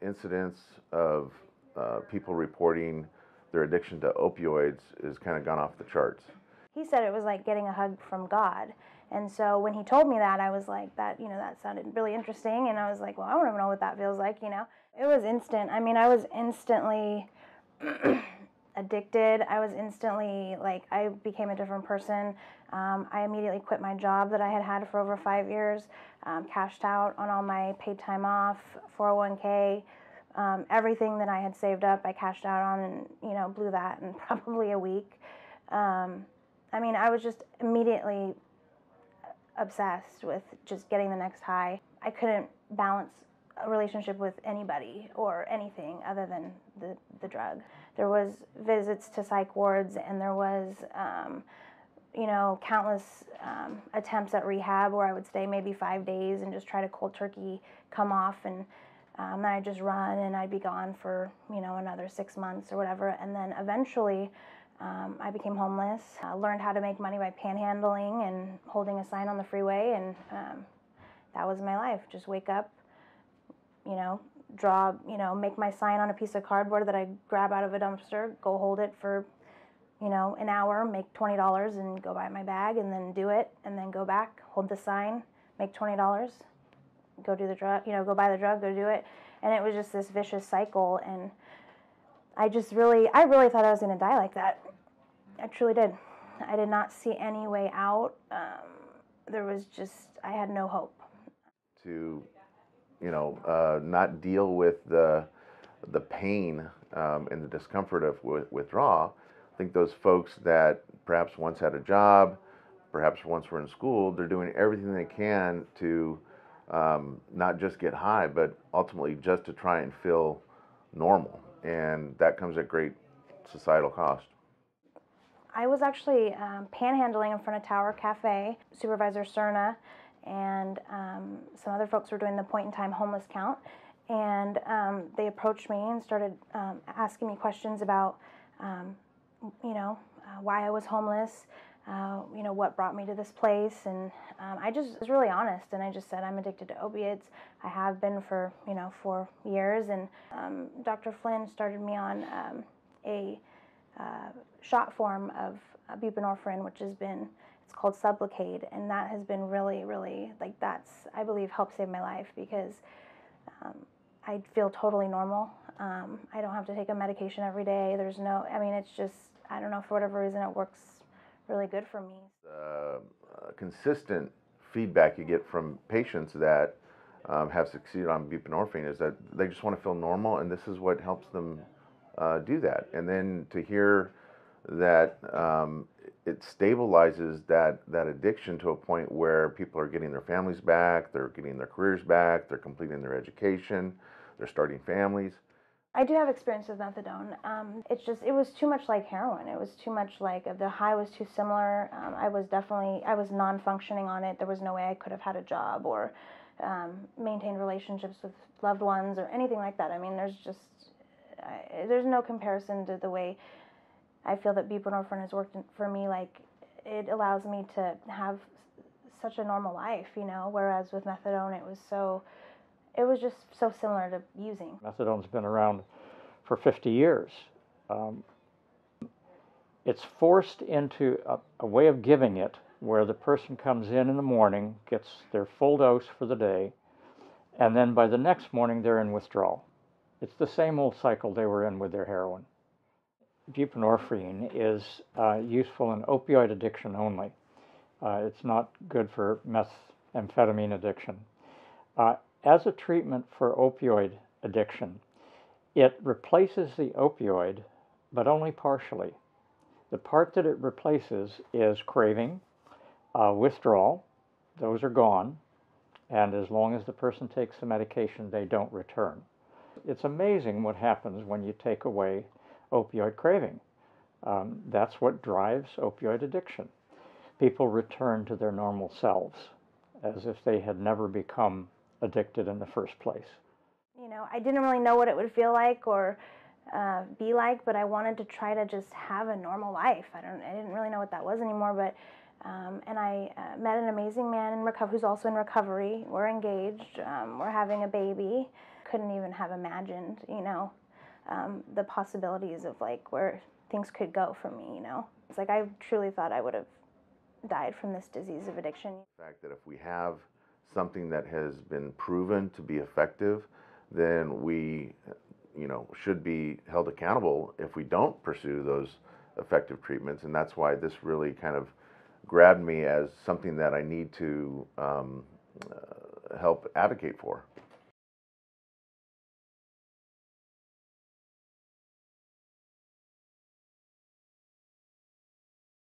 incidence of people reporting their addiction to opioids is kind of gone off the charts. He said it was like getting a hug from God. And so when he told me that, I was like, that sounded really interesting. And I was like, well, I want to know what that feels like, It was instant. I mean, I was instantly addicted. I was instantly, I became a different person. I immediately quit my job that I had had for over 5 years, cashed out on all my paid time off, 401k, everything that I had saved up, I cashed out on and, blew that in probably a week. I mean, I was just immediately obsessed with just getting the next high. I couldn't balance a relationship with anybody or anything other than the drug. There was visits to psych wards, and there was, countless attempts at rehab where I would stay maybe 5 days and just try to cold turkey come off, and then I'd just run and I'd be gone for, another 6 months or whatever. And then eventually I became homeless, learned how to make money by panhandling and holding a sign on the freeway, and that was my life. Just wake up, draw, make my sign on a piece of cardboard that I grab out of a dumpster, go hold it for, an hour, make $20 and go buy my bag, and then do it, and then go back, hold the sign, make $20, go do the drug, go buy the drug, go do it. And it was just this vicious cycle, and I really thought I was going to die like that. I truly did. I did not see any way out. I had no hope. To, not deal with the pain and the discomfort of withdrawal, I think those folks that perhaps once had a job, perhaps once were in school, they're doing everything they can to not just get high, but ultimately just to try and feel normal. And that comes at great societal cost. I was actually panhandling in front of Tower Cafe. Supervisor Serna and some other folks were doing the point-in-time homeless count. And they approached me and started asking me questions about, why I was homeless, what brought me to this place. And I just was really honest, and I just said, I'm addicted to opiates. I have been for, 4 years. And Dr. Flynn started me on a shot form of buprenorphine, which it's called Sublocade. And that has been really, really, I believe, helped save my life, because I feel totally normal. I don't have to take a medication every day. It's just, I don't know, for whatever reason, it works really good for me. Consistent feedback you get from patients that have succeeded on buprenorphine is that they just want to feel normal, and this is what helps them do that. And then to hear that it stabilizes that addiction to a point where people are getting their families back, they're getting their careers back, they're completing their education, they're starting families. I do have experience with methadone. It was too much like heroin. It was too much the high was too similar. I was non-functioning on it. There was no way I could have had a job or maintained relationships with loved ones or anything like that. I mean, there's no comparison to the way I feel that buprenorphine has worked for me. It allows me to have such a normal life, whereas with methadone, it was just so similar to using. Methadone's been around for 50 years. It's forced into a way of giving it where the person comes in the morning, gets their full dose for the day, and then by the next morning they're in withdrawal. It's the same old cycle they were in with their heroin. Buprenorphine is useful in opioid addiction only. It's not good for methamphetamine addiction. As a treatment for opioid addiction, it replaces the opioid, but only partially. The part that it replaces is craving, withdrawal. Those are gone, and as long as the person takes the medication, they don't return. It's amazing what happens when you take away opioid craving. That's what drives opioid addiction. People return to their normal selves as if they had never become addicted in the first place. I didn't really know what it would feel like or be like, but I wanted to try to just have a normal life. I didn't really know what that was anymore, but and I met an amazing man who's also in recovery. We're engaged. We're having a baby. couldn't even have imagined, the possibilities of like where things could go for me, It's like I truly thought I would have died from this disease of addiction. The fact that if we have something that has been proven to be effective, then we, should be held accountable if we don't pursue those effective treatments. And that's why this really kind of grabbed me as something that I need to help advocate for.